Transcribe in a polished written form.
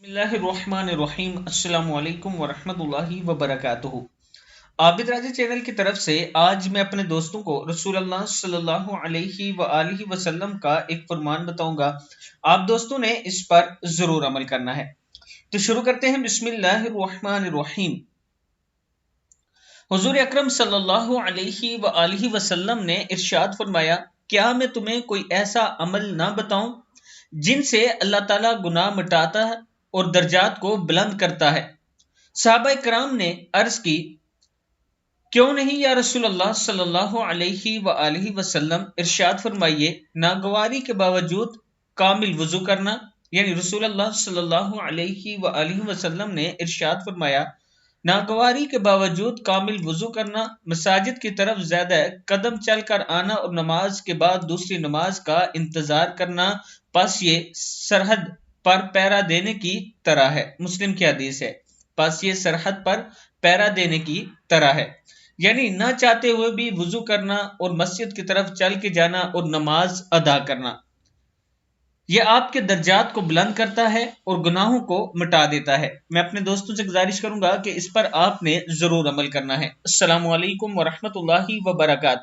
बिस्मिल्लाहिर्रहमानिर्रहीम। अस्सलाम वालेकुम वरहमतुल्लाहि वबरकातुहू। आबिद राजा चैनल की तरफ से आज मैं अपने दोस्तों को रसूल अल्लाह सल्लल्लाहु अलैहि वआलिहि वसल्लम का एक फरमान बताऊंगा। आप दोस्तों ने इस पर जरूर अमल करना है। तो शुरू करते हैं। बिस्मिल्लाहिर्रहमानिर्रहीम। हुजूर अकरम सल्लल्लाहु अलैहि वआलिहि वसल्लम ने इरशाद फरमाया, क्या मैं तुम्हें कोई ऐसा अमल ना बताऊं जिनसे अल्लाह ताला गुनाह मिटाता है और दर्जात को बुलंद करता है। सहाबा कराम ने अर्ज की, क्यों नहीं या रसूल अल्लाह सल्लल्लाहु अलैहि वआलिहि वसल्लम, इरशाद फरमाइए। नागवारी के बावजूद कामिल वजू करना, यानी रसूल अल्लाह सल्लल्लाहु अलैहि वआलिहि वसल्लम ने इरशाद फरमाया, नागवारी के बावजूद कामिल वजू करना, मसाजिद की तरफ ज्यादा कदम चलकर आना और नमाज के बाद दूसरी नमाज का इंतजार करना, बस ये सरहद पर पहरा देने की तरह है। मुस्लिम की हदीस है। बस ये सरहद पर पहरा देने की तरह है, यानी ना चाहते हुए भी वजू करना और मस्जिद की तरफ चल के जाना और नमाज अदा करना। यह आपके दर्जात को बुलंद करता है और गुनाहों को मिटा देता है। मैं अपने दोस्तों से गुजारिश करूंगा कि इस पर आपने जरूर अमल करना है। अस्सलामु अलैकुम वरहमतुल्लाहि वबरकातुहू।